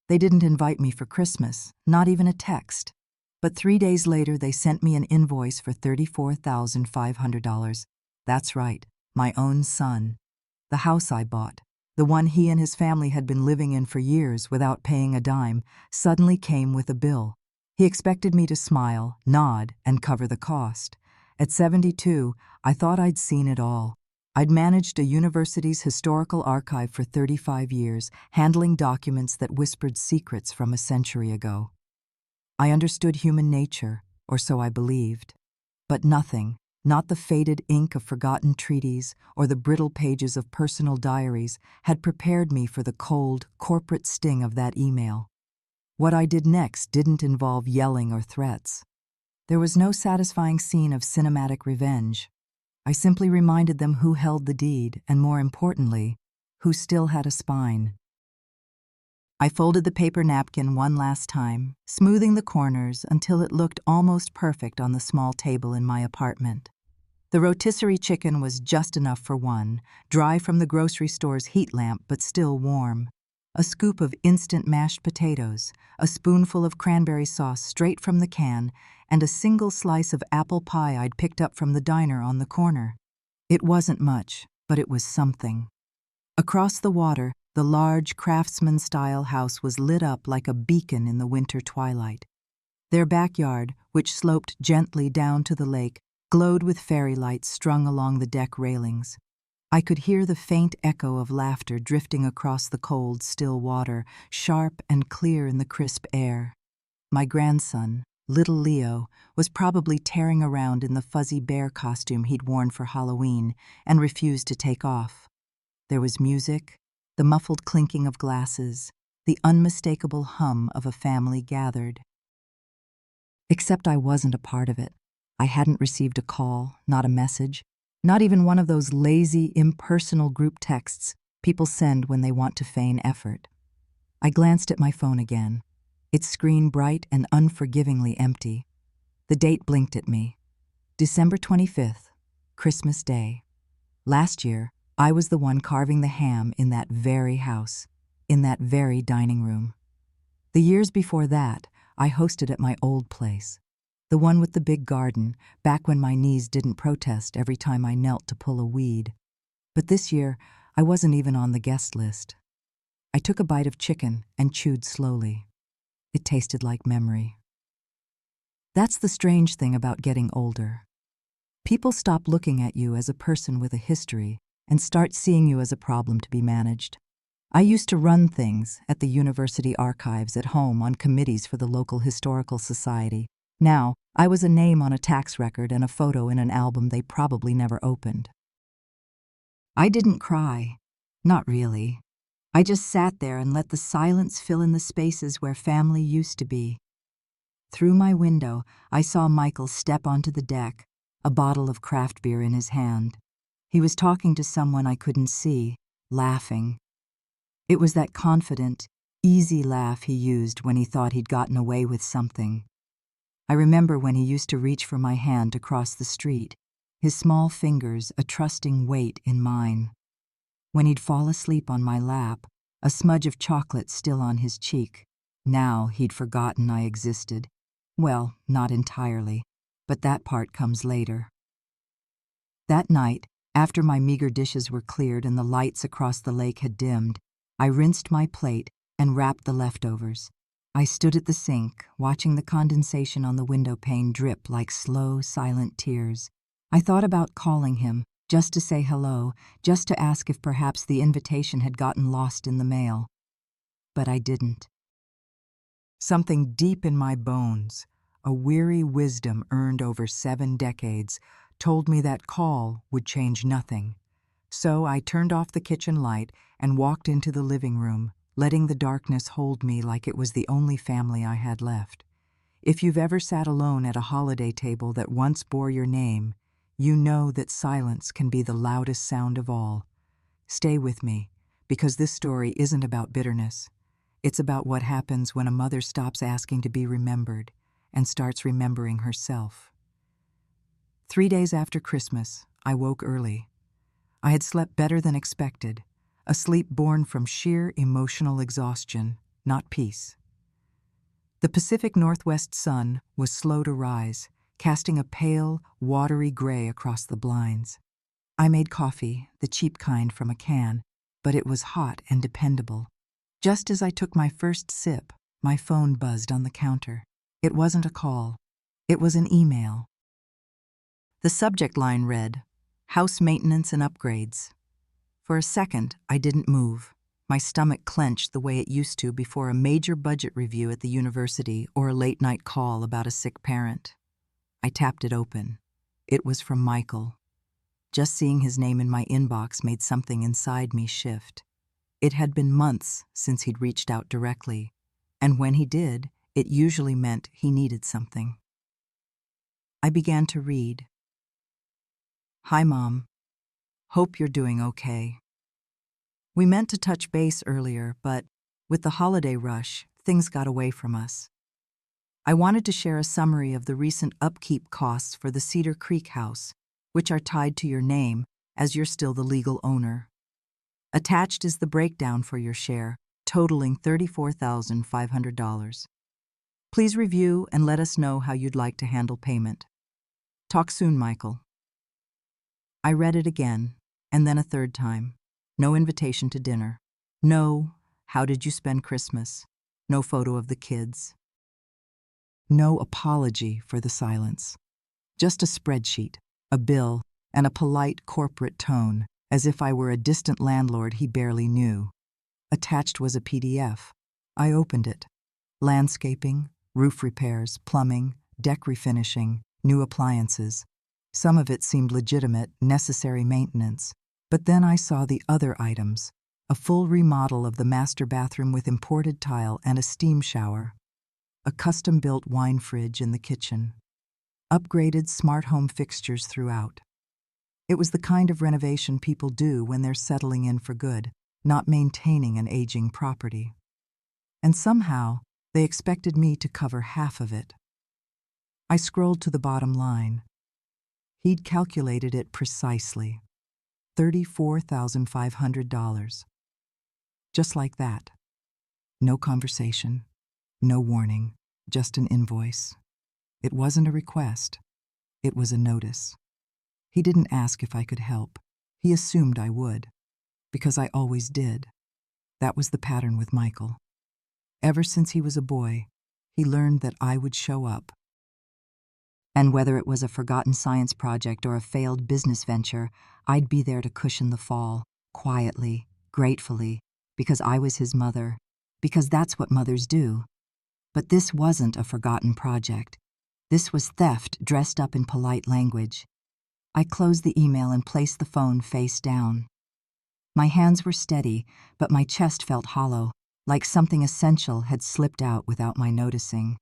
They didn't invite me for Christmas, not even a text. But 3 days later, they sent me an invoice for $34,500. That's right, my own son. The house I bought, the one he and his family had been living in for years without paying a dime, suddenly came with a bill. He expected me to smile, nod, and cover the cost. At 72, I thought I'd seen it all. I'd managed a university's historical archive for 35 years, handling documents that whispered secrets from a century ago. I understood human nature, or so I believed. But nothing, not the faded ink of forgotten treaties or the brittle pages of personal diaries, had prepared me for the cold, corporate sting of that email. What I did next didn't involve yelling or threats. There was no satisfying scene of cinematic revenge. I simply reminded them who held the deed, and more importantly, who still had a spine. I folded the paper napkin one last time, smoothing the corners until it looked almost perfect on the small table in my apartment. The rotisserie chicken was just enough for one, dry from the grocery store's heat lamp but still warm. A scoop of instant mashed potatoes, a spoonful of cranberry sauce straight from the can, and a single slice of apple pie I'd picked up from the diner on the corner. It wasn't much, but it was something. Across the water, the large craftsman-style house was lit up like a beacon in the winter twilight. Their backyard, which sloped gently down to the lake, glowed with fairy lights strung along the deck railings. I could hear the faint echo of laughter drifting across the cold, still water, sharp and clear in the crisp air. My grandson, little Leo, was probably tearing around in the fuzzy bear costume he'd worn for Halloween and refused to take off. There was music, the muffled clinking of glasses, the unmistakable hum of a family gathered. Except I wasn't a part of it. I hadn't received a call, not a message, not even one of those lazy, impersonal group texts people send when they want to feign effort. I glanced at my phone again, its screen bright and unforgivingly empty. The date blinked at me. December 25th, Christmas Day. Last year, I was the one carving the ham in that very house, in that very dining room. The years before that, I hosted at my old place, the one with the big garden, back when my knees didn't protest every time I knelt to pull a weed. But this year, I wasn't even on the guest list. I took a bite of chicken and chewed slowly. It tasted like memory. That's the strange thing about getting older. People stop looking at you as a person with a history and start seeing you as a problem to be managed. I used to run things at the university archives at home on committees for the local historical society. Now, I was a name on a tax record and a photo in an album they probably never opened. I didn't cry. Not really. I just sat there and let the silence fill in the spaces where family used to be. Through my window, I saw Michael step onto the deck, a bottle of craft beer in his hand. He was talking to someone I couldn't see, laughing. It was that confident, easy laugh he used when he thought he'd gotten away with something. I remember when he used to reach for my hand to cross the street, his small fingers a trusting weight in mine. When he'd fall asleep on my lap, a smudge of chocolate still on his cheek. Now he'd forgotten I existed. Well, not entirely, but that part comes later. That night, after my meager dishes were cleared and the lights across the lake had dimmed, I rinsed my plate and wrapped the leftovers. I stood at the sink, watching the condensation on the window pane drip like slow, silent tears. I thought about calling him, just to say hello, just to ask if perhaps the invitation had gotten lost in the mail. But I didn't. Something deep in my bones, a weary wisdom earned over 7 decades, told me that call would change nothing. So I turned off the kitchen light and walked into the living room, letting the darkness hold me like it was the only family I had left. If you've ever sat alone at a holiday table that once bore your name, you know that silence can be the loudest sound of all. Stay with me, because this story isn't about bitterness. It's about what happens when a mother stops asking to be remembered and starts remembering herself. 3 days after Christmas, I woke early. I had slept better than expected, a sleep born from sheer emotional exhaustion, not peace. The Pacific Northwest sun was slow to rise, casting a pale, watery gray across the blinds. I made coffee, the cheap kind from a can, but it was hot and dependable. Just as I took my first sip, my phone buzzed on the counter. It wasn't a call. It was an email. The subject line read, "House maintenance and upgrades." For a second, I didn't move. My stomach clenched the way it used to before a major budget review at the university or a late-night call about a sick parent. I tapped it open. It was from Michael. Just seeing his name in my inbox made something inside me shift. It had been months since he'd reached out directly, and when he did, it usually meant he needed something. I began to read. "Hi, Mom. Hope you're doing okay. We meant to touch base earlier, but with the holiday rush, things got away from us. I wanted to share a summary of the recent upkeep costs for the Cedar Creek house, which are tied to your name as you're still the legal owner. Attached is the breakdown for your share, totaling $34,500. Please review and let us know how you'd like to handle payment. Talk soon, Michael." I read it again, and then a third time. No invitation to dinner. No, "How did you spend Christmas?" No photo of the kids. No apology for the silence. Just a spreadsheet, a bill, and a polite corporate tone, as if I were a distant landlord he barely knew. Attached was a PDF. I opened it. Landscaping, roof repairs, plumbing, deck refinishing, new appliances. Some of it seemed legitimate, necessary maintenance. But then I saw the other items, a full remodel of the master bathroom with imported tile and a steam shower, a custom-built wine fridge in the kitchen, upgraded smart home fixtures throughout. It was the kind of renovation people do when they're settling in for good, not maintaining an aging property. And somehow, they expected me to cover half of it. I scrolled to the bottom line. He'd calculated it precisely. $34,500. Just like that. No conversation, no warning, just an invoice. It wasn't a request. It was a notice. He didn't ask if I could help. He assumed I would, because I always did. That was the pattern with Michael. Ever since he was a boy, he learned that I would show up. And whether it was a forgotten science project or a failed business venture, I'd be there to cushion the fall, quietly, gratefully, because I was his mother, because that's what mothers do. But this wasn't a forgotten project. This was theft dressed up in polite language. I closed the email and placed the phone face down. My hands were steady, but my chest felt hollow, like something essential had slipped out without my noticing.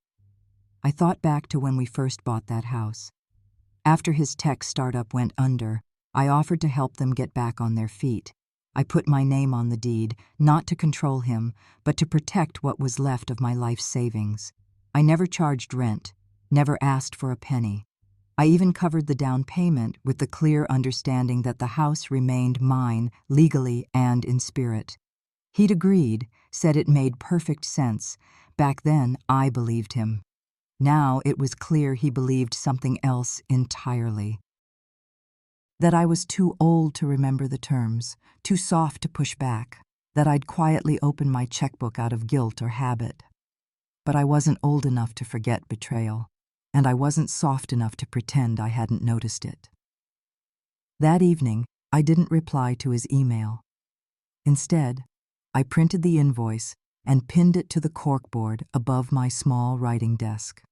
I thought back to when we first bought that house. After his tech startup went under, I offered to help them get back on their feet. I put my name on the deed, not to control him, but to protect what was left of my life savings. I never charged rent, never asked for a penny. I even covered the down payment with the clear understanding that the house remained mine, legally and in spirit. He'd agreed, said it made perfect sense. Back then, I believed him. Now it was clear he believed something else entirely. That I was too old to remember the terms, too soft to push back, that I'd quietly open my checkbook out of guilt or habit. But I wasn't old enough to forget betrayal, and I wasn't soft enough to pretend I hadn't noticed it. That evening, I didn't reply to his email. Instead, I printed the invoice and pinned it to the corkboard above my small writing desk.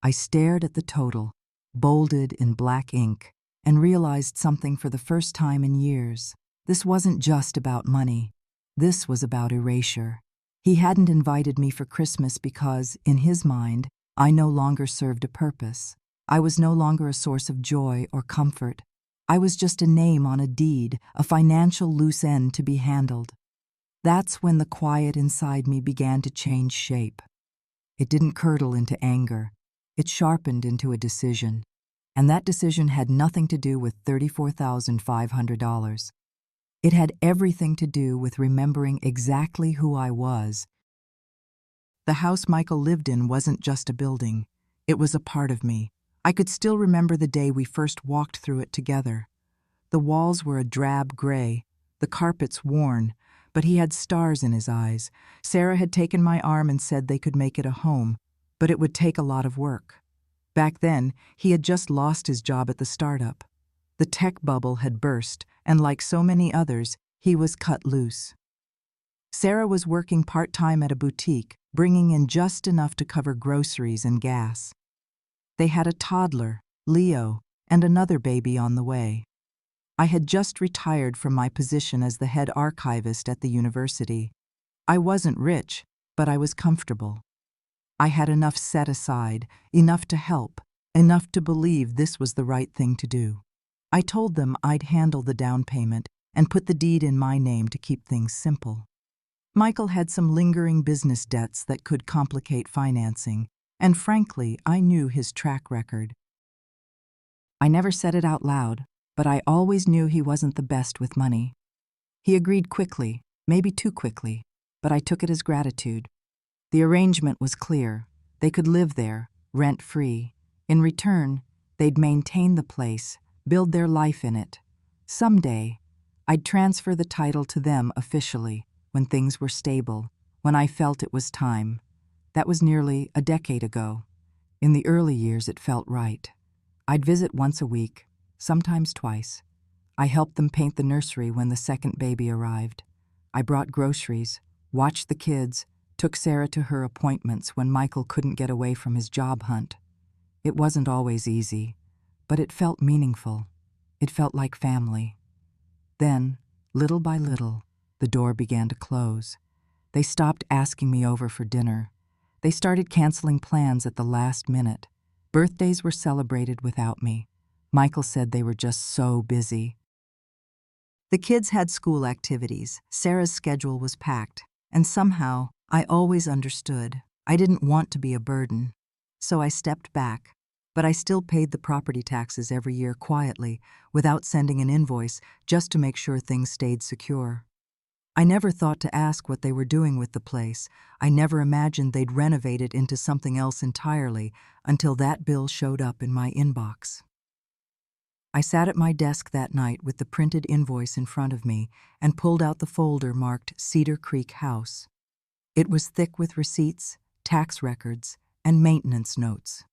I stared at the total, bolded in black ink, and realized something for the first time in years. This wasn't just about money. This was about erasure. He hadn't invited me for Christmas because, in his mind, I no longer served a purpose. I was no longer a source of joy or comfort. I was just a name on a deed, a financial loose end to be handled. That's when the quiet inside me began to change shape. It didn't curdle into anger. It sharpened into a decision. And that decision had nothing to do with $34,500. It had everything to do with remembering exactly who I was The house Michael lived in wasn't just a building. It was a part of me. I could still remember the day we first walked through it together. The walls were a drab gray, the carpets worn, but he had stars in his eyes. Sarah had taken my arm and said they could make it a home, but it would take a lot of work. Back then, he had just lost his job at the startup. The tech bubble had burst, and like so many others, he was cut loose. Sarah was working part-time at a boutique, bringing in just enough to cover groceries and gas. They had a toddler, Leo, and another baby on the way. I had just retired from my position as the head archivist at the university. I wasn't rich, but I was comfortable. I had enough set aside, enough to help, enough to believe this was the right thing to do. I told them I'd handle the down payment and put the deed in my name to keep things simple. Michael had some lingering business debts that could complicate financing, and frankly, I knew his track record. I never said it out loud, but I always knew he wasn't the best with money. He agreed quickly, maybe too quickly, but I took it as gratitude. The arrangement was clear. They could live there, rent-free. In return, they'd maintain the place, build their life in it. Someday, I'd transfer the title to them officially, when things were stable, when I felt it was time. That was nearly a decade ago. In the early years, it felt right. I'd visit once a week, sometimes twice. I helped them paint the nursery when the second baby arrived. I brought groceries, watched the kids, took Sarah to her appointments when Michael couldn't get away from his job hunt. It wasn't always easy, but it felt meaningful. It felt like family. Then, little by little, the door began to close. They stopped asking me over for dinner. They started canceling plans at the last minute. Birthdays were celebrated without me. Michael said they were just so busy. The kids had school activities. Sarah's schedule was packed, and somehow, I always understood. I didn't want to be a burden. So I stepped back, but I still paid the property taxes every year quietly, without sending an invoice, just to make sure things stayed secure. I never thought to ask what they were doing with the place. I never imagined they'd renovate it into something else entirely until that bill showed up in my inbox. I sat at my desk that night with the printed invoice in front of me and pulled out the folder marked Cedar Creek House. It was thick with receipts, tax records, and maintenance notes.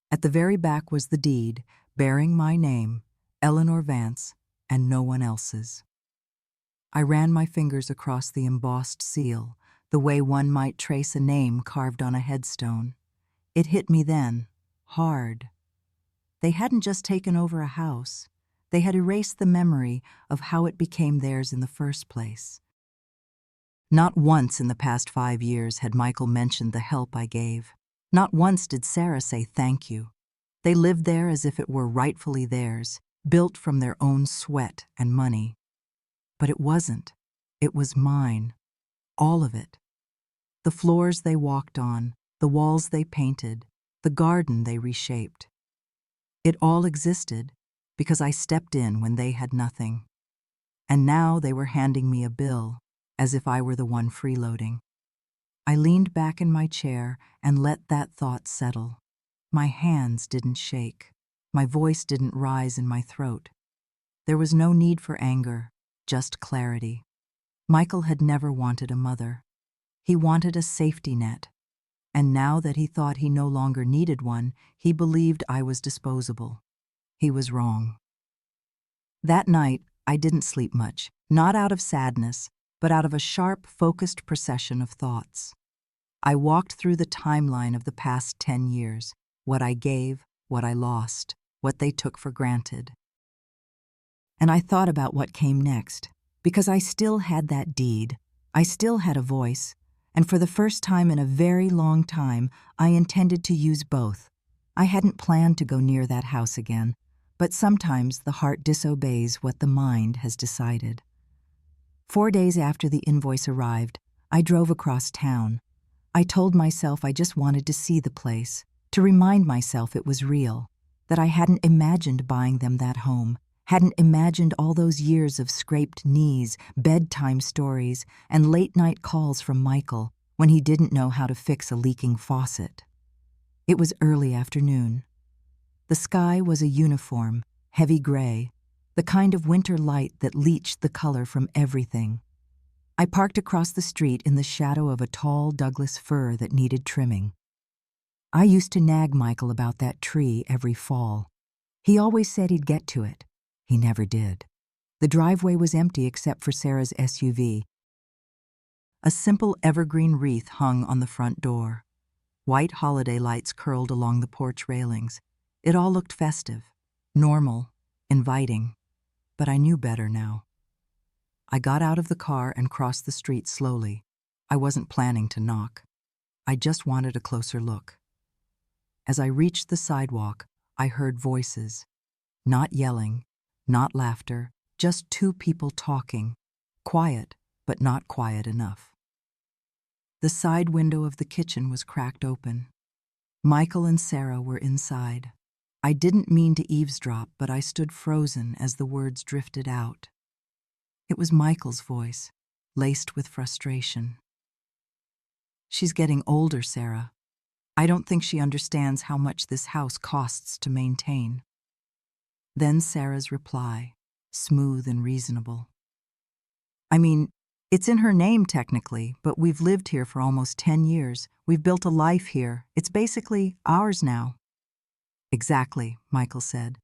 At the very back was the deed, bearing my name, Eleanor Vance, and no one else's. I ran my fingers across the embossed seal, the way one might trace a name carved on a headstone. It hit me then, hard. They hadn't just taken over a house. They had erased the memory of how it became theirs in the first place. Not once in the past 5 years had Michael mentioned the help I gave. Not once did Sarah say thank you. They lived there as if it were rightfully theirs, built from their own sweat and money. But it wasn't. It was mine. All of it. The floors they walked on, the walls they painted, the garden they reshaped. It all existed because I stepped in when they had nothing. And now they were handing me a bill, as if I were the one freeloading. I leaned back in my chair and let that thought settle. My hands didn't shake. My voice didn't rise in my throat. There was no need for anger, just clarity. Michael had never wanted a mother. He wanted a safety net. And now that he thought he no longer needed one, he believed I was disposable. He was wrong. That night, I didn't sleep much, not out of sadness, but out of a sharp, focused procession of thoughts. I walked through the timeline of the past 10 years, what I gave, what I lost, what they took for granted. And I thought about what came next, because I still had that deed. I still had a voice, and for the first time in a very long time, I intended to use both. I hadn't planned to go near that house again, but sometimes the heart disobeys what the mind has decided. 4 days after the invoice arrived, I drove across town. I told myself I just wanted to see the place, to remind myself it was real, that I hadn't imagined buying them that home, hadn't imagined all those years of scraped knees, bedtime stories, and late-night calls from Michael when he didn't know how to fix a leaking faucet. It was early afternoon. The sky was a uniform, heavy gray, the kind of winter light that leached the color from everything. I parked across the street in the shadow of a tall Douglas fir that needed trimming. I used to nag Michael about that tree every fall. He always said he'd get to it. He never did. The driveway was empty except for Sarah's SUV. A simple evergreen wreath hung on the front door. White holiday lights curled along the porch railings. It all looked festive, normal, inviting, but I knew better now. I got out of the car and crossed the street slowly. I wasn't planning to knock. I just wanted a closer look. As I reached the sidewalk, I heard voices. Not yelling, not laughter, just two people talking. Quiet, but not quiet enough. The side window of the kitchen was cracked open. Michael and Sarah were inside. I didn't mean to eavesdrop, but I stood frozen as the words drifted out. It was Michael's voice, laced with frustration. "She's getting older, Sarah. I don't think she understands how much this house costs to maintain." Then Sarah's reply, smooth and reasonable. "I mean, it's in her name technically, but we've lived here for almost 10 years. We've built a life here. It's basically ours now." "Exactly," Michael said.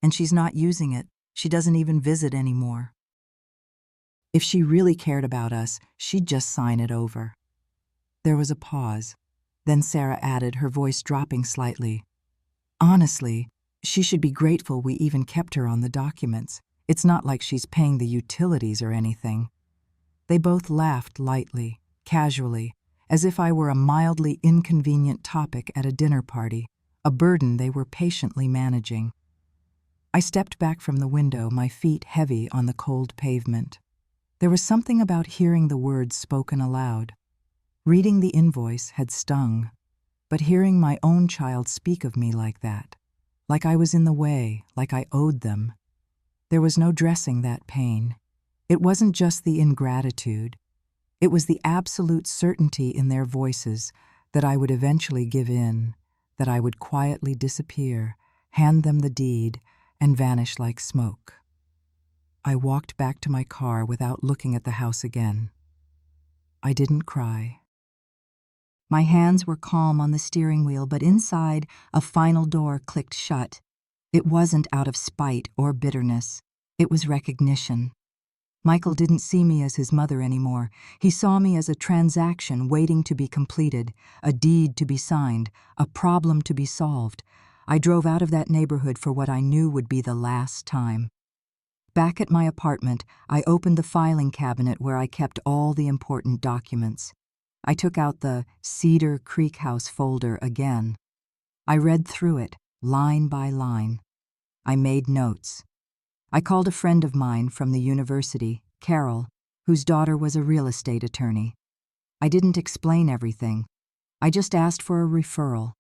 "And she's not using it. She doesn't even visit anymore. If she really cared about us, she'd just sign it over." There was a pause. Then Sarah added, her voice dropping slightly. "Honestly, she should be grateful we even kept her on the documents. It's not like she's paying the utilities or anything." They both laughed lightly, casually, as if I were a mildly inconvenient topic at a dinner party, a burden they were patiently managing. I stepped back from the window, my feet heavy on the cold pavement. There was something about hearing the words spoken aloud. Reading the invoice had stung, but hearing my own child speak of me like that, like I was in the way, like I owed them, there was no dressing that pain. It wasn't just the ingratitude. It was the absolute certainty in their voices that I would eventually give in, that I would quietly disappear, hand them the deed, and vanish like smoke. I walked back to my car without looking at the house again. I didn't cry. My hands were calm on the steering wheel, but inside, a final door clicked shut. It wasn't out of spite or bitterness. It was recognition. Michael didn't see me as his mother anymore. He saw me as a transaction waiting to be completed, a deed to be signed, a problem to be solved. I drove out of that neighborhood for what I knew would be the last time. Back at my apartment, I opened the filing cabinet where I kept all the important documents. I took out the Cedar Creek House folder again. I read through it, line by line. I made notes. I called a friend of mine from the university, Carol, whose daughter was a real estate attorney. I didn't explain everything. I just asked for a referral.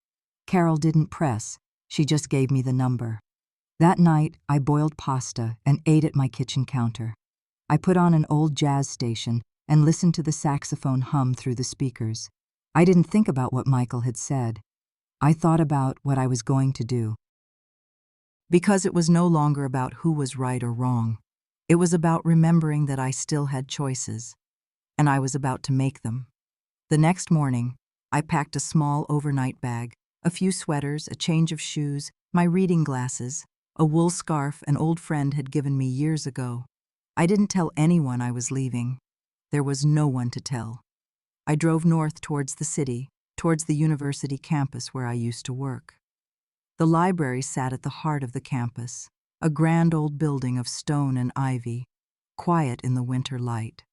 Carol didn't press. She just gave me the number. That night, I boiled pasta and ate at my kitchen counter. I put on an old jazz station and listened to the saxophone hum through the speakers. I didn't think about what Michael had said. I thought about what I was going to do. Because it was no longer about who was right or wrong. It was about remembering that I still had choices, and I was about to make them. The next morning, I packed a small overnight bag, a few sweaters, a change of shoes, my reading glasses, a wool scarf an old friend had given me years ago. I didn't tell anyone I was leaving. There was no one to tell. I drove north towards the city, towards the university campus where I used to work. The library sat at the heart of the campus, a grand old building of stone and ivy, quiet in the winter light.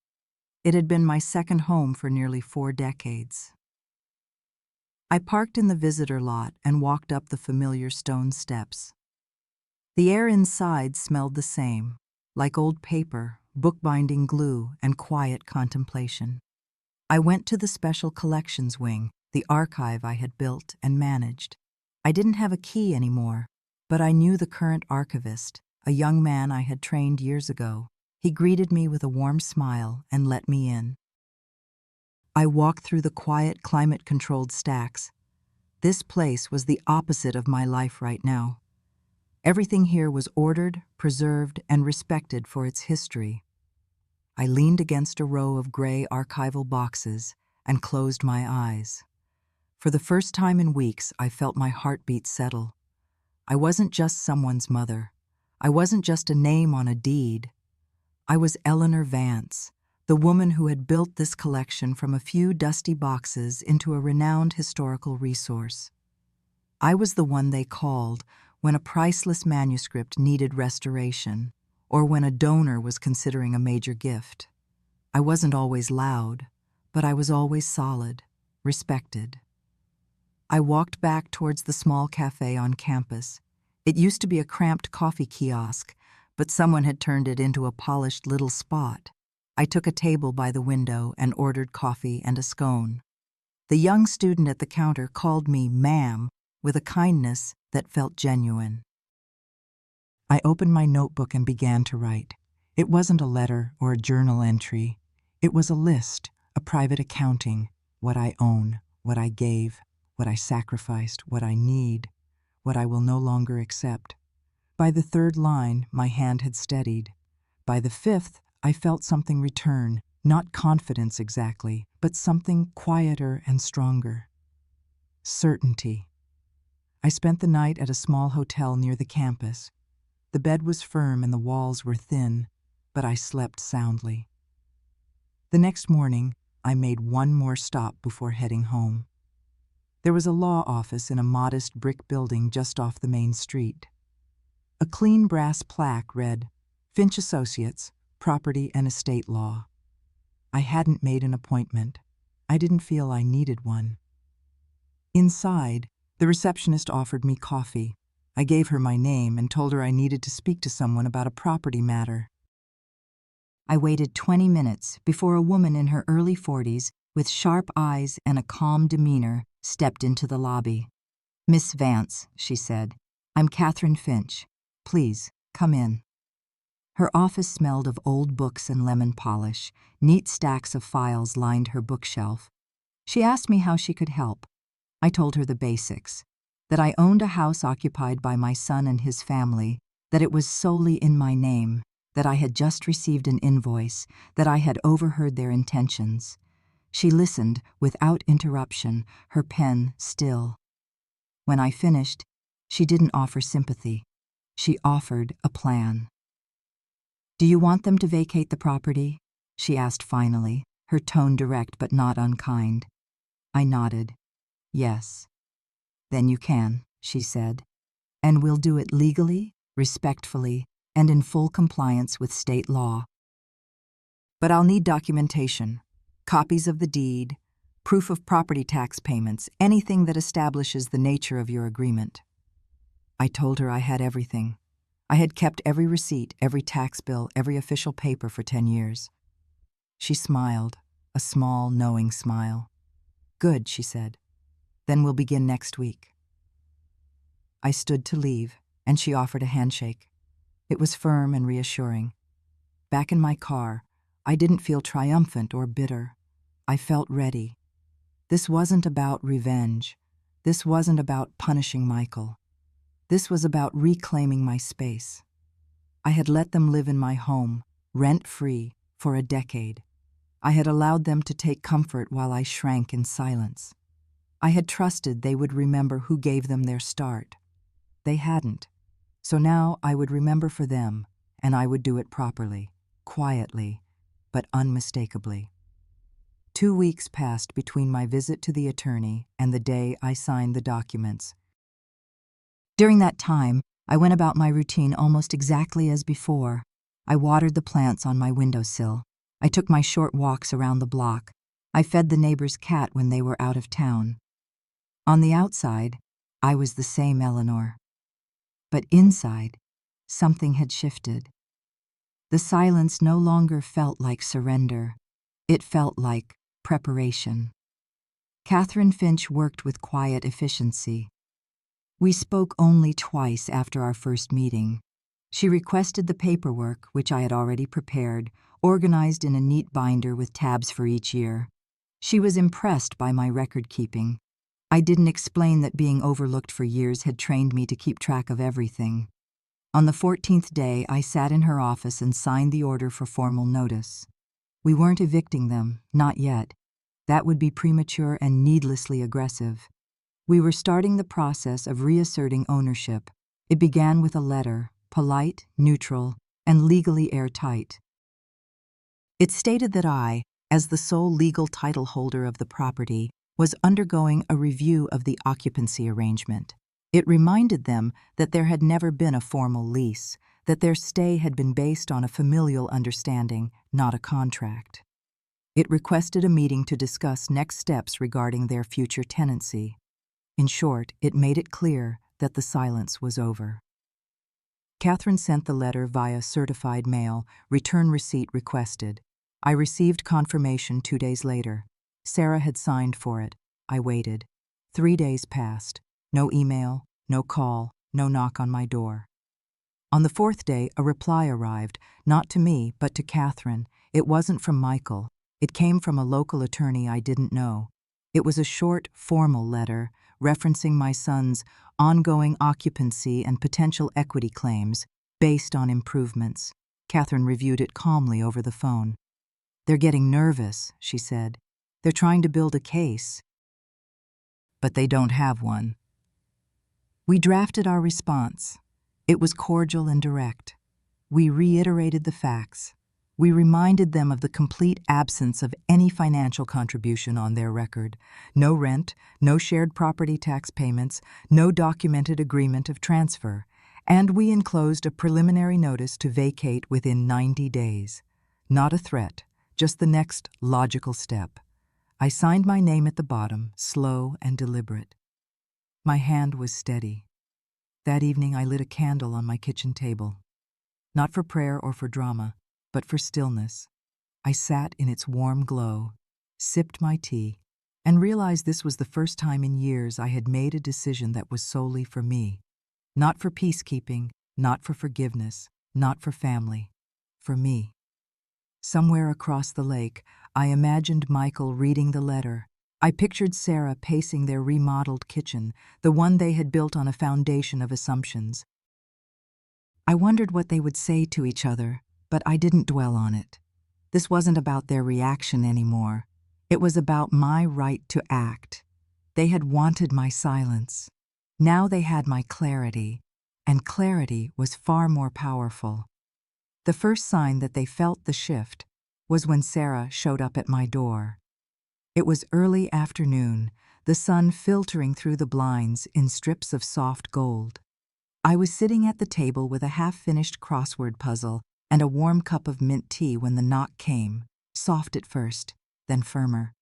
It had been my second home for nearly 4 decades. I parked in the visitor lot and walked up the familiar stone steps. The air inside smelled the same, like old paper, bookbinding glue, and quiet contemplation. I went to the special collections wing, the archive I had built and managed. I didn't have a key anymore, but I knew the current archivist, a young man I had trained years ago. He greeted me with a warm smile and let me in. I walked through the quiet, climate-controlled stacks. This place was the opposite of my life right now. Everything here was ordered, preserved, and respected for its history. I leaned against a row of gray archival boxes and closed my eyes. For the first time in weeks, I felt my heartbeat settle. I wasn't just someone's mother. I wasn't just a name on a deed. I was Eleanor Vance, the woman who had built this collection from a few dusty boxes into a renowned historical resource. I was the one they called when a priceless manuscript needed restoration, or when a donor was considering a major gift. I wasn't always loud, but I was always solid, respected. I walked back towards the small cafe on campus. It used to be a cramped coffee kiosk, but someone had turned it into a polished little spot. I took a table by the window and ordered coffee and a scone. The young student at the counter called me ma'am with a kindness that felt genuine. I opened my notebook and began to write. It wasn't a letter or a journal entry. It was a list, a private accounting, what I own, what I gave, what I sacrificed, what I need, what I will no longer accept. By the third line, my hand had steadied. By the fifth, I felt something return, not confidence exactly, but something quieter and stronger. Certainty. I spent the night at a small hotel near the campus. The bed was firm and the walls were thin, but I slept soundly. The next morning, I made one more stop before heading home. There was a law office in a modest brick building just off the main street. A clean brass plaque read, Finch Associates, Property and Estate Law. I hadn't made an appointment. I didn't feel I needed one. Inside, the receptionist offered me coffee. I gave her my name and told her I needed to speak to someone about a property matter. I waited 20 minutes before a woman in her early 40s with sharp eyes and a calm demeanor stepped into the lobby. "Miss Vance," she said, "I'm Catherine Finch. Please, come in." Her office smelled of old books and lemon polish. Neat stacks of files lined her bookshelf. She asked me how she could help. I told her the basics, that I owned a house occupied by my son and his family, that it was solely in my name, that I had just received an invoice, that I had overheard their intentions. She listened without interruption, her pen still. When I finished, she didn't offer sympathy. She offered a plan. "Do you want them to vacate the property?" she asked finally, her tone direct but not unkind. I nodded. "Yes." "Then you can," she said, "and we'll do it legally, respectfully, and in full compliance with state law. But I'll need documentation, copies of the deed, proof of property tax payments, anything that establishes the nature of your agreement." I told her I had everything. I had kept every receipt, every tax bill, every official paper for 10 years. She smiled, a small, knowing smile. "Good," she said. "Then we'll begin next week." I stood to leave, and she offered a handshake. It was firm and reassuring. Back in my car, I didn't feel triumphant or bitter. I felt ready. This wasn't about revenge. This wasn't about punishing Michael. This was about reclaiming my space. I had let them live in my home, rent-free, for a decade. I had allowed them to take comfort while I shrank in silence. I had trusted they would remember who gave them their start. They hadn't. So now I would remember for them, and I would do it properly, quietly, but unmistakably. 2 weeks passed between my visit to the attorney and the day I signed the documents. During that time, I went about my routine almost exactly as before. I watered the plants on my windowsill. I took my short walks around the block. I fed the neighbor's cat when they were out of town. On the outside, I was the same Eleanor. But inside, something had shifted. The silence no longer felt like surrender. It felt like preparation. Catherine Finch worked with quiet efficiency. We spoke only twice after our first meeting. She requested the paperwork, which I had already prepared, organized in a neat binder with tabs for each year. She was impressed by my record-keeping. I didn't explain that being overlooked for years had trained me to keep track of everything. On the 14th day, I sat in her office and signed the order for formal notice. We weren't evicting them, not yet. That would be premature and needlessly aggressive. We were starting the process of reasserting ownership. It began with a letter, polite, neutral, and legally airtight. It stated that I, as the sole legal title holder of the property, was undergoing a review of the occupancy arrangement. It reminded them that there had never been a formal lease, that their stay had been based on a familial understanding, not a contract. It requested a meeting to discuss next steps regarding their future tenancy. In short, it made it clear that the silence was over. Catherine sent the letter via certified mail, return receipt requested. I received confirmation 2 days later. Sarah had signed for it. I waited. 3 days passed. No email, no call, no knock on my door. On the 4th day, a reply arrived, not to me, but to Catherine. It wasn't from Michael. It came from a local attorney I didn't know. It was a short, formal letter referencing my son's ongoing occupancy and potential equity claims based on improvements. Catherine reviewed it calmly over the phone. "They're getting nervous," she said. "They're trying to build a case. But they don't have one." We drafted our response. It was cordial and direct. We reiterated the facts. We reminded them of the complete absence of any financial contribution on their record. No rent, no shared property tax payments, no documented agreement of transfer. And we enclosed a preliminary notice to vacate within 90 days. Not a threat, just the next logical step. I signed my name at the bottom, slow and deliberate. My hand was steady. That evening I lit a candle on my kitchen table. Not for prayer or for drama, but for stillness. I sat in its warm glow, sipped my tea, and realized this was the first time in years I had made a decision that was solely for me. Not for peacekeeping, not for forgiveness, not for family. For me. Somewhere across the lake, I imagined Michael reading the letter. I pictured Sarah pacing their remodeled kitchen, the one they had built on a foundation of assumptions. I wondered what they would say to each other, but I didn't dwell on it. This wasn't about their reaction anymore. It was about my right to act. They had wanted my silence. Now they had my clarity, and clarity was far more powerful. The first sign that they felt the shift was when Sarah showed up at my door. It was early afternoon, the sun filtering through the blinds in strips of soft gold. I was sitting at the table with a half-finished crossword puzzle and a warm cup of mint tea when the knock came, soft at first, then firmer.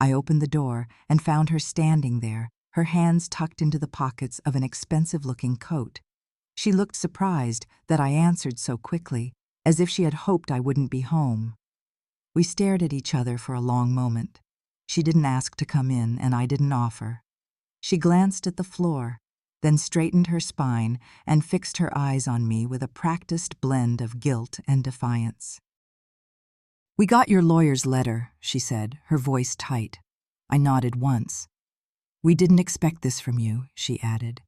I opened the door and found her standing there, her hands tucked into the pockets of an expensive-looking coat. She looked surprised that I answered so quickly, as if she had hoped I wouldn't be home. We stared at each other for a long moment. She didn't ask to come in, and I didn't offer. She glanced at the floor, then straightened her spine and fixed her eyes on me with a practiced blend of guilt and defiance. "We got your lawyer's letter," she said, her voice tight. I nodded once. "We didn't expect this from you," she added.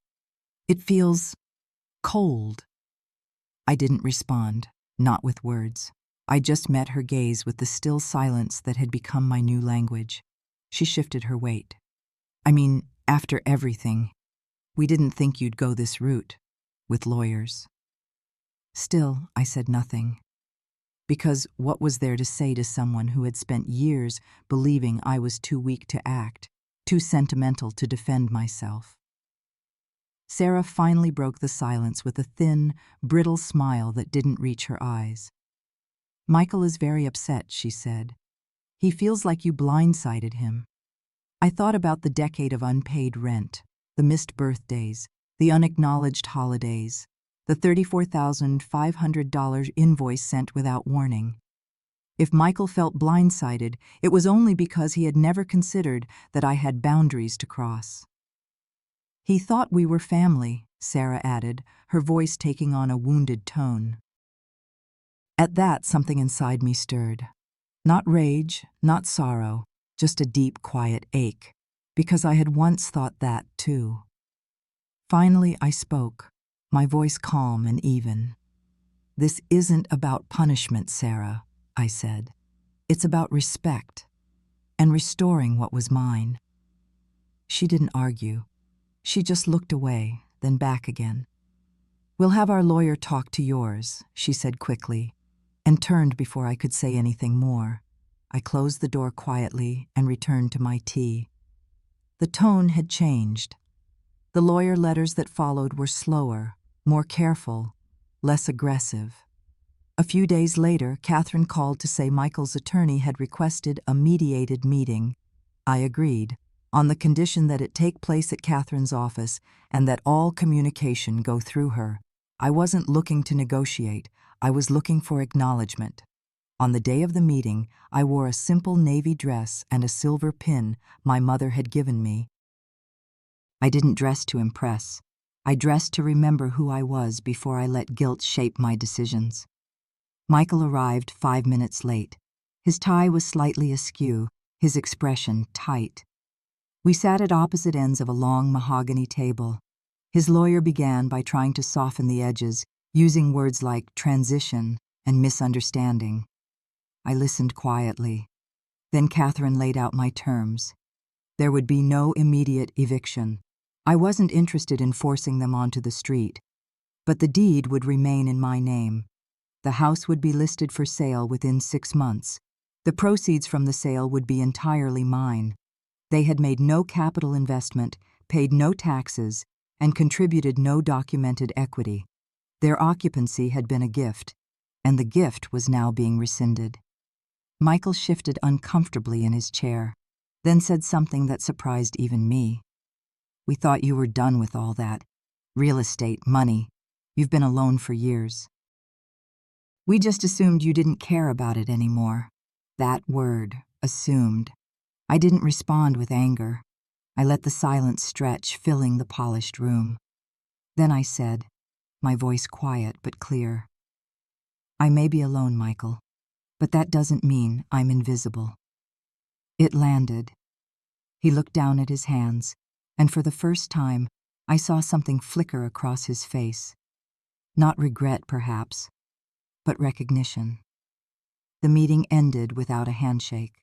"It feels cold." I didn't respond, not with words. I just met her gaze with the still silence that had become my new language. She shifted her weight. "I mean, after everything, we didn't think you'd go this route, with lawyers." Still, I said nothing. Because what was there to say to someone who had spent years believing I was too weak to act, too sentimental to defend myself? Sarah finally broke the silence with a thin, brittle smile that didn't reach her eyes. "Michael is very upset," she said. "He feels like you blindsided him." I thought about the decade of unpaid rent, the missed birthdays, the unacknowledged holidays, the $34,500 invoice sent without warning. If Michael felt blindsided, it was only because he had never considered that I had boundaries to cross. "He thought we were family," Sarah added, her voice taking on a wounded tone. At that, something inside me stirred. Not rage, not sorrow, just a deep, quiet ache, because I had once thought that too. Finally, I spoke, my voice calm and even. "This isn't about punishment, Sarah," I said. "It's about respect and restoring what was mine." She didn't argue. She just looked away, then back again. "We'll have our lawyer talk to yours," she said quickly, and turned before I could say anything more. I closed the door quietly and returned to my tea. The tone had changed. The lawyer letters that followed were slower, more careful, less aggressive. A few days later, Catherine called to say Michael's attorney had requested a mediated meeting. I agreed, on the condition that it take place at Catherine's office and that all communication go through her. I wasn't looking to negotiate, I was looking for acknowledgement. On the day of the meeting, I wore a simple navy dress and a silver pin my mother had given me. I didn't dress to impress. I dressed to remember who I was before I let guilt shape my decisions. Michael arrived 5 minutes late. His tie was slightly askew, his expression tight. We sat at opposite ends of a long mahogany table. His lawyer began by trying to soften the edges, using words like transition and misunderstanding. I listened quietly. Then Catherine laid out my terms. There would be no immediate eviction. I wasn't interested in forcing them onto the street, but the deed would remain in my name. The house would be listed for sale within 6 months. The proceeds from the sale would be entirely mine. They had made no capital investment, paid no taxes, and contributed no documented equity. Their occupancy had been a gift, and the gift was now being rescinded. Michael shifted uncomfortably in his chair, then said something that surprised even me. "We thought you were done with all that. Real estate, money. You've been alone for years. We just assumed you didn't care about it anymore." That word, assumed. I didn't respond with anger. I let the silence stretch, filling the polished room. Then I said, my voice quiet but clear, "I may be alone, Michael, but that doesn't mean I'm invisible." It landed. He looked down at his hands, and for the first time, I saw something flicker across his face. Not regret, perhaps, but recognition. The meeting ended without a handshake.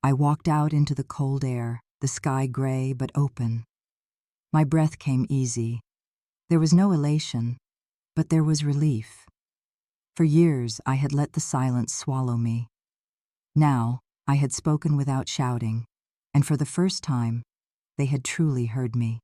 I walked out into the cold air, the sky gray but open. My breath came easy. There was no elation, but there was relief. For years, I had let the silence swallow me. Now, I had spoken without shouting, and for the first time, they had truly heard me.